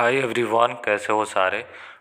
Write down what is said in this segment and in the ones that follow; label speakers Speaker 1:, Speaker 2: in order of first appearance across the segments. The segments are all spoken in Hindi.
Speaker 1: हाय एवरीवन, कैसे हो सारे।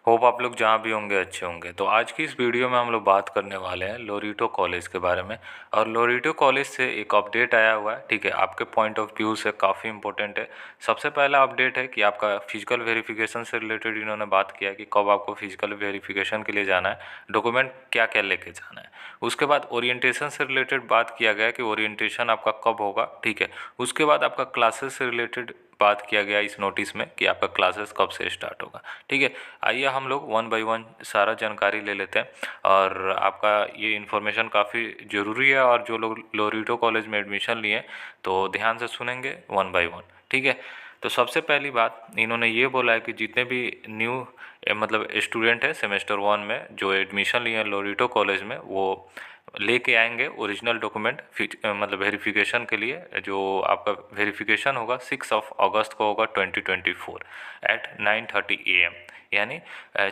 Speaker 1: होप आप लोग जहाँ भी होंगे अच्छे होंगे। तो आज की इस वीडियो में हम लोग बात करने वाले हैं लोरिटो कॉलेज के बारे में। और लोरिटो कॉलेज से एक अपडेट आया हुआ है, ठीक है। आपके पॉइंट ऑफ व्यू से काफ़ी इंपॉर्टेंट है। सबसे पहला अपडेट है कि आपका फिजिकल वेरिफिकेशन से रिलेटेड इन्होंने बात किया कि कब आपको फिजिकल वेरिफिकेशन के लिए जाना है, डॉक्यूमेंट क्या क्या लेके जाना है। उसके बाद ओरिएंटेशन से रिलेटेड बात किया गया कि ओरिएंटेशन आपका कब होगा, ठीक है। उसके बाद आपका क्लासेस से रिलेटेड बात किया गया इस नोटिस में कि आपका क्लासेस कब से स्टार्ट होगा, ठीक है। आइए हम लोग वन बाय वन सारा जानकारी ले लेते हैं। और आपका ये इन्फॉर्मेशन काफ़ी ज़रूरी है, और जो लोग लोरिटो कॉलेज में एडमिशन लिए तो ध्यान से सुनेंगे वन बाय वन, ठीक है। तो सबसे पहली बात इन्होंने ये बोला है कि जितने भी न्यू मतलब स्टूडेंट है सेमेस्टर 1 में जो एडमिशन लिए हैं लोरिटो कॉलेज में, वो लेके आएंगे ओरिजिनल डॉक्यूमेंट मतलब वेरिफिकेशन के लिए। जो आपका वेरिफिकेशन होगा 6 अगस्त को होगा 2024 एट 9:30 AM। यानी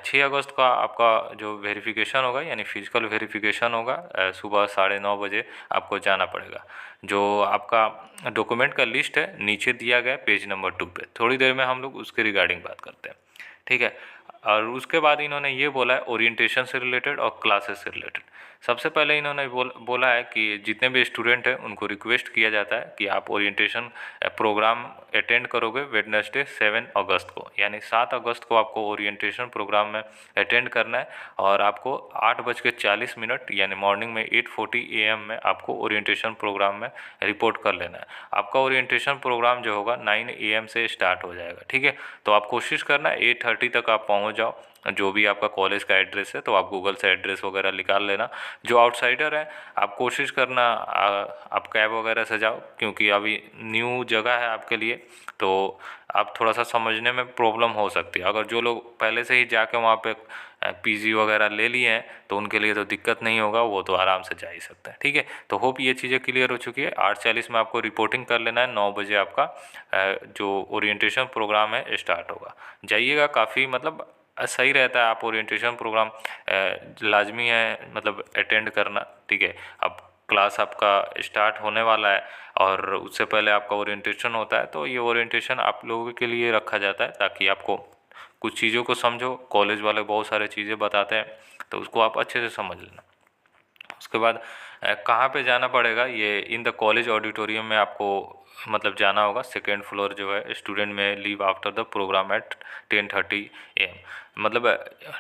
Speaker 1: 6 अगस्त का आपका जो वेरिफिकेशन होगा, यानी फिजिकल वेरिफिकेशन होगा, सुबह 9:30 बजे आपको जाना पड़ेगा। जो आपका डॉक्यूमेंट का लिस्ट है नीचे दिया गया पेज नंबर 2 पे। थोड़ी देर में हम लोग उसके रिगार्डिंग बात करते हैं, ठीक है। और उसके बाद इन्होंने ये बोला है ओरिएंटेशन से रिलेटेड और क्लासेस से रिलेटेड। सबसे पहले इन्होंने बोला है कि जितने भी स्टूडेंट हैं उनको रिक्वेस्ट किया जाता है कि आप ओरिएंटेशन प्रोग्राम अटेंड करोगे वेडनेसडे 7 अगस्त को, यानी 7 अगस्त को आपको ओरिएंटेशन प्रोग्राम में अटेंड करना है। और आपको 8:40 यानी मॉर्निंग में 8:40 AM में आपको ओरिएंटेशन प्रोग्राम में रिपोर्ट कर लेना है। आपका ओरिएंटेशन प्रोग्राम जो होगा 9 AM से स्टार्ट हो जाएगा, ठीक है। तो आप कोशिश करना 8:30 तक आप पहुंच जाओ। जो भी आपका कॉलेज का एड्रेस है तो आप गूगल से एड्रेस वगैरह निकाल लेना। जो आउटसाइडर है आप कोशिश करना आप कैब वगैरह से जाओ, क्योंकि अभी न्यू जगह है आपके लिए, तो आप थोड़ा सा समझने में प्रॉब्लम हो सकती है। अगर जो लोग पहले से ही जाके वहाँ पे पीजी वगैरह ले लिए हैं तो उनके लिए तो दिक्कत नहीं होगा, वो तो आराम से जा ही सकते हैं, ठीक है। तो होप ये चीज़ें क्लियर हो चुकी है। 8:40 में आपको रिपोर्टिंग कर लेना है, 9 बजे आपका जो ओरिएंटेशन प्रोग्राम है स्टार्ट होगा। जाइएगा, काफ़ी मतलब सही रहता है। आप ओरिएंटेशन प्रोग्राम लाजमी है मतलब अटेंड करना, ठीक है। अब क्लास आपका स्टार्ट होने वाला है और उससे पहले आपका ओरिएंटेशन होता है, तो ये ओरिएंटेशन आप लोगों के लिए रखा जाता है ताकि आपको कुछ चीज़ों को समझो। कॉलेज वाले बहुत सारे चीज़ें बताते हैं तो उसको आप अच्छे से समझ लेना। उसके बाद कहाँ पे जाना पड़ेगा, ये इन द कॉलेज ऑडिटोरियम में आपको मतलब जाना होगा। सेकेंड फ्लोर जो है, student may leave after the program at 10:30 AM। मतलब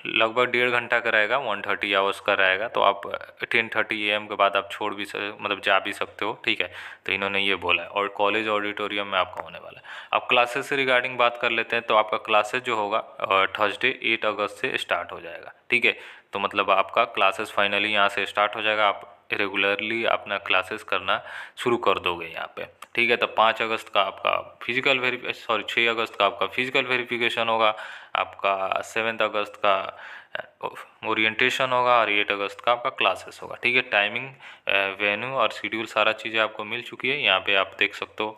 Speaker 1: लगभग 1.5 घंटा का रहेगा, 130 आवर्स का रहेगा। तो आप 10:30 AM के बाद आप छोड़ भी मतलब जा भी सकते हो, ठीक है। तो इन्होंने ये बोला है और कॉलेज ऑडिटोरियम में आपका होने वाला है। अब क्लासेस से रिगार्डिंग बात कर लेते हैं। तो आपका क्लासेस जो होगा थर्सडे 8 अगस्त से स्टार्ट हो जाएगा, ठीक है। तो मतलब आपका क्लासेस फाइनली यहाँ से स्टार्ट हो जाएगा। आप रेगुलरली अपना क्लासेस करना शुरू कर दोगे यहाँ पे, ठीक है। तो 5 अगस्त का आपका फिजिकल 6 अगस्त का आपका फिजिकल वेरिफिकेशन होगा। आपका 7 अगस्त का ओरिएंटेशन होगा और 8 अगस्त का आपका क्लासेस होगा, ठीक है। टाइमिंग, वेन्यू और शेड्यूल सारा चीज़ें आपको मिल चुकी है। यहाँ पे आप देख सकते हो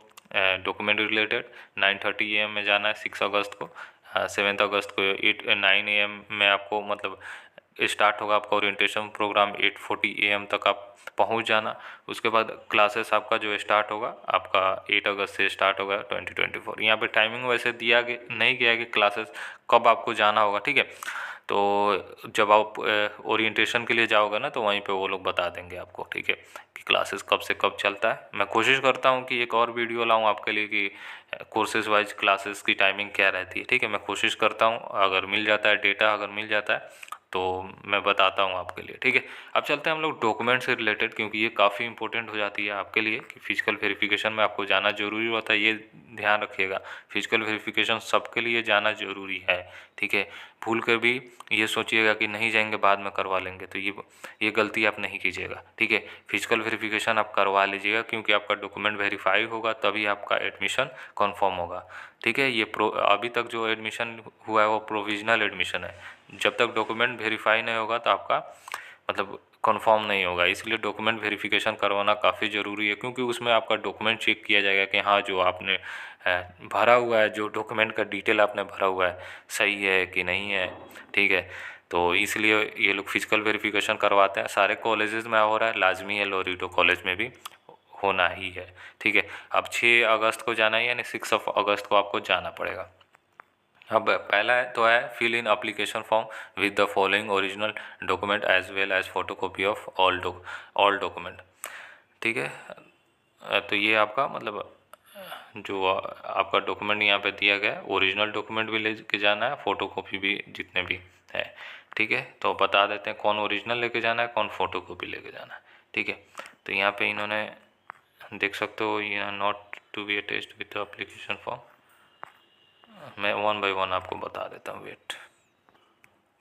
Speaker 1: डॉक्यूमेंट रिलेटेड 9:30 AM में जाना है 6 अगस्त को। 7 अगस्त को 9 AM में आपको मतलब स्टार्ट होगा आपका ओरिएंटेशन प्रोग्राम। 8:40 AM तक आप पहुंच जाना। उसके बाद क्लासेस आपका जो स्टार्ट होगा आपका 8 अगस्त से स्टार्ट होगा 2024। यहाँ पे टाइमिंग वैसे दिया नहीं गया कि क्लासेस कब आपको जाना होगा, ठीक है। तो जब आप ओरिएंटेशन के लिए जाओगे ना तो वहीं पे वो लोग बता देंगे आपको, ठीक है, कि क्लासेस कब से कब चलता है। मैं कोशिश करता हूँ कि एक और वीडियो लाऊं आपके लिए कि कोर्सेज वाइज क्लासेस की टाइमिंग क्या रहती है, ठीक है। मैं कोशिश करता हूँ, अगर मिल जाता है डेटा, अगर मिल जाता है तो मैं बताता हूँ आपके लिए, ठीक है। अब चलते हैं हम लोग डॉक्यूमेंट से रिलेटेड, क्योंकि ये काफ़ी इंपॉर्टेंट हो जाती है आपके लिए कि फिजिकल वेरिफिकेशन में आपको जाना जरूरी होता है। ये ध्यान रखिएगा, फिजिकल वेरिफिकेशन सबके लिए जाना जरूरी है, ठीक है। भूल कर भी ये सोचिएगा कि नहीं जाएंगे बाद में करवा लेंगे, तो ये गलती आप नहीं कीजिएगा, ठीक है। फिजिकल वेरिफिकेशन आप करवा लीजिएगा, क्योंकि आपका डॉक्यूमेंट वेरीफाई होगा तभी आपका एडमिशन कन्फर्म होगा, ठीक है। ये अभी तक जो एडमिशन हुआ है वो प्रोविजनल एडमिशन है। जब तक डॉक्यूमेंट वेरीफाई नहीं होगा तो आपका मतलब कंफर्म नहीं होगा। इसलिए डॉक्यूमेंट वेरिफिकेशन करवाना काफ़ी ज़रूरी है, क्योंकि उसमें आपका डॉक्यूमेंट चेक किया जाएगा कि हाँ जो आपने भरा हुआ है, जो डॉक्यूमेंट का डिटेल आपने भरा हुआ है सही है कि नहीं है, ठीक है। तो इसलिए ये लोग फिजिकल वेरिफिकेशन करवाते हैं। सारे कॉलेजेस में हो रहा है, लाजमी है लोरिटो कॉलेज में भी होना ही है, ठीक है। अब 6 अगस्त को जाना है, यानी 6 अगस्त को आपको जाना पड़ेगा। अब पहला है तो है fill in application form with the following original document as well as photocopy of all document. ठीक है, तो ये आपका मतलब जो आपका डॉक्यूमेंट यहाँ पे दिया गया है, ओरिजिनल डॉक्यूमेंट भी लेके जाना है, फोटोकॉपी भी जितने भी है। ठीक है, तो बता देते हैं कौन ओरिजिनल लेके जाना है, कौन फोटोकॉपी लेके जाना है। ठीक है, तो यहाँ पे इन्होंने देख सकते हो ये not to be attached with the application form. मैं वन बाय वन आपको बता देता हूँ, वेट।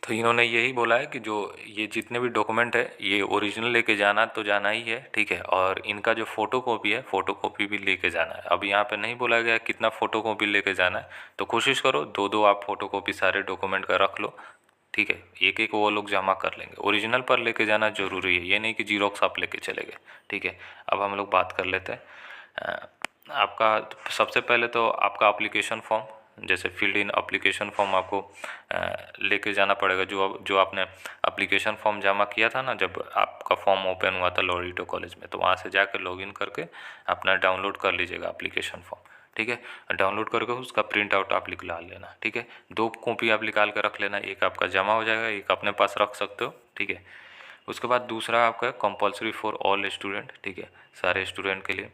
Speaker 1: तो इन्होंने यही बोला है कि जो ये जितने भी डॉक्यूमेंट है ये ओरिजिनल लेके जाना तो जाना ही है। ठीक है, और इनका जो फ़ोटोकॉपी है फ़ोटोकॉपी भी लेके जाना है। अब यहाँ पे नहीं बोला गया कितना फ़ोटोकॉपी लेके जाना है, तो कोशिश करो दो दो आप फ़ोटोकॉपी सारे डॉक्यूमेंट का रख लो। ठीक है, एक एक वो लोग जमा कर लेंगे। ओरिजिनल पर लेके जाना ज़रूरी है, ये नहीं कि जीरोक्स आप लेके चले गए। ठीक है, अब हम लोग बात कर लेते हैं आपका सबसे पहले तो आपका एप्लीकेशन फॉर्म, जैसे फील्ड इन एप्लीकेशन फॉर्म आपको लेके जाना पड़ेगा। जो आपने एप्लीकेशन फॉर्म जमा किया था ना, जब आपका फॉर्म ओपन हुआ था लोरिटो कॉलेज में, तो वहाँ से जाकर लॉगिन करके अपना डाउनलोड कर लीजिएगा एप्लीकेशन फॉर्म। ठीक है, डाउनलोड करके उसका प्रिंट आउट आप निकाल लेना। ठीक है, 2 कॉपी आप निकाल कर रख लेना, एक आपका जमा हो जाएगा, एक अपने पास रख सकते हो। ठीक है, उसके बाद दूसरा आपका कंपलसरी फॉर ऑल स्टूडेंट। ठीक है, सारे स्टूडेंट के लिए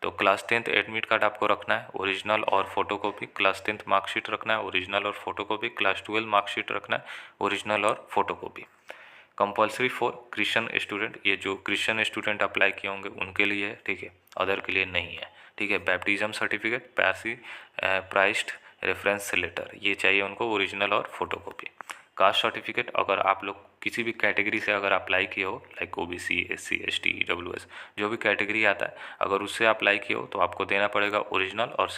Speaker 1: तो क्लास 10th एडमिट कार्ड आपको रखना है, ओरिजिनल और फोटोकॉपी। क्लास 10th मार्कशीट रखना है, ओरिजिनल और फोटोकॉपी। क्लास 12 मार्कशीट रखना है, ओरिजिनल और photocopy. Compulsory for Christian student, ये जो क्रिश्चियन स्टूडेंट अप्लाई किए होंगे उनके लिए है। ठीक है, अदर के लिए नहीं है। ठीक है, baptism certificate, parish priest reference letter, ये चाहिए उनको, ओरिजिनल और फोटोकॉपी। कास्ट सर्टिफिकेट, अगर आप लोग किसी भी कैटेगरी से अगर अप्लाई किए हो, like OBC, SC, ST, EWS, जो भी कैटेगरी आता है, अगर उससे अप्लाई किए हो तो आपको देना पड़ेगा ओरिजिनल और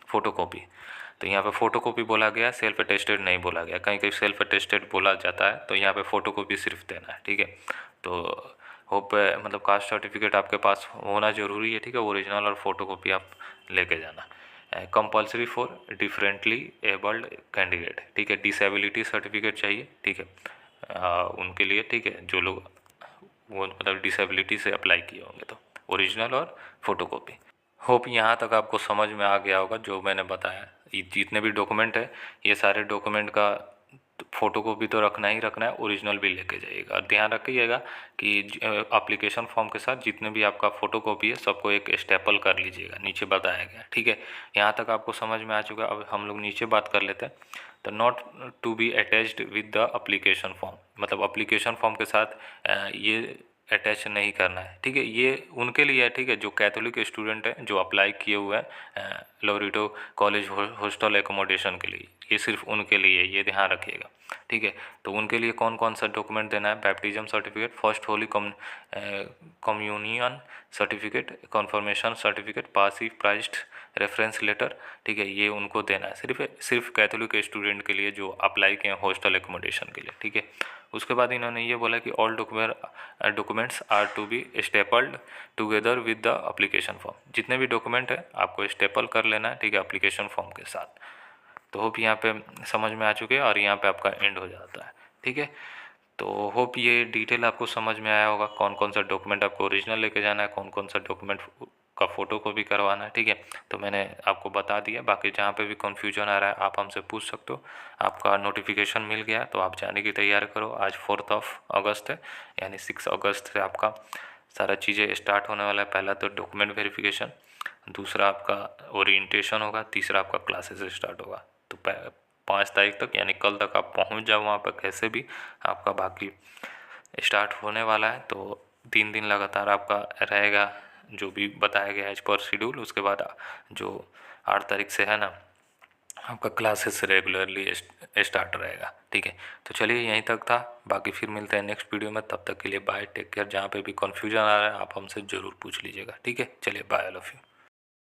Speaker 1: फोटोकॉपी। तो यहाँ पे फोटोकॉपी बोला गया, सेल्फ अटेस्टेड नहीं बोला गया। कहीं कहीं सेल्फ अटेस्टेड बोला जाता है, तो यहाँ पे फोटोकॉपी सिर्फ देना है। ठीक है, तो होप मतलब कास्ट सर्टिफिकेट आपके पास होना ज़रूरी है। ठीक है, ओरिजिनल और फोटोकॉपी आप लेके जाना। Compulsory for differently abled candidate, ठीक है, डिसेबिलिटी सर्टिफिकेट चाहिए। ठीक है, उनके लिए। ठीक है, जो लोग वो मतलब डिसेबिलिटी से अप्लाई किए होंगे, तो ओरिजिनल और फोटोकॉपी। होप यहाँ तक आपको समझ में आ गया होगा जो मैंने बताया। ये जितने भी डॉक्यूमेंट है, ये सारे डॉक्यूमेंट का फोटोकॉपी तो रखना ही रखना है, ओरिजिनल भी लेके जाइएगा। और ध्यान रखिएगा कि एप्लीकेशन फॉर्म के साथ जितने भी आपका फोटोकॉपी है सबको एक स्टेपल कर लीजिएगा, नीचे बताया गया। ठीक है, यहाँ तक आपको समझ में आ चुका है। अब हम लोग नीचे बात कर लेते हैं। तो not to be attached with the application form, मतलब एप्लीकेशन फॉर्म के साथ ये अटैच नहीं करना है। ठीक है, ये उनके लिए है। ठीक है, जो कैथोलिक स्टूडेंट हैं जो अप्लाई किए हुए हैं लोरिटो कॉलेज हॉस्टल एकोमोडेशन के लिए, ये सिर्फ उनके लिए है, ये ध्यान रखिएगा। ठीक है, तो उनके लिए कौन कौन सा डॉक्यूमेंट देना है? Baptism certificate, first holy communion certificate, confirmation certificate, parish priest reference letter. ठीक है, ये उनको देना है, सिर्फ कैथोलिक स्टूडेंट के लिए जो अप्लाई किए हैं हॉस्टल एकोमोडेशन के लिए। ठीक है, उसके बाद इन्होंने ये बोला कि all documents are to be stapled together with the application form, जितने भी डॉक्यूमेंट है आपको स्टेपल कर लेना है। ठीक है, एप्लीकेशन फॉर्म के साथ। तो होप यहाँ पे समझ में आ चुके हैं, और यहाँ पे आपका एंड हो जाता है। ठीक है, तो होप ये डिटेल आपको समझ में आया होगा, कौन कौन सा डॉक्यूमेंट आपको ओरिजिनल लेके जाना है, कौन कौन सा डॉक्यूमेंट का फ़ोटो को भी करवाना है। ठीक है, तो मैंने आपको बता दिया। बाकी जहाँ पे भी कन्फ्यूजन आ रहा है आप हमसे पूछ सकते हो। आपका नोटिफिकेशन मिल गया तो आप जाने की तैयारी करो। आज 4 अगस्त है, यानी 6 अगस्त से आपका सारा चीज़ें स्टार्ट होने वाला है। पहला तो डॉक्यूमेंट वेरिफिकेशन, दूसरा आपका ओरिएंटेशन होगा, तीसरा आपका क्लासेस स्टार्ट होगा। तो 5 तारीख तक यानी कल तक आप पहुंच जाओ वहाँ पर कैसे भी। आपका बाकी स्टार्ट होने वाला है, तो 3 दिन लगातार आपका रहेगा जो भी बताया गया एज पर शेड्यूल। उसके बाद जो 8 तारीख से है ना, आपका क्लासेस रेगुलरली स्टार्ट रहेगा। ठीक है, तो चलिए यहीं तक था, बाकी फिर मिलते हैं नेक्स्ट वीडियो में। तब तक के लिए बाय, टेक केयर। जहाँ पे भी कन्फ्यूजन आ रहा है आप हमसे ज़रूर पूछ लीजिएगा। ठीक है, चलिए बाय, आई लव यू।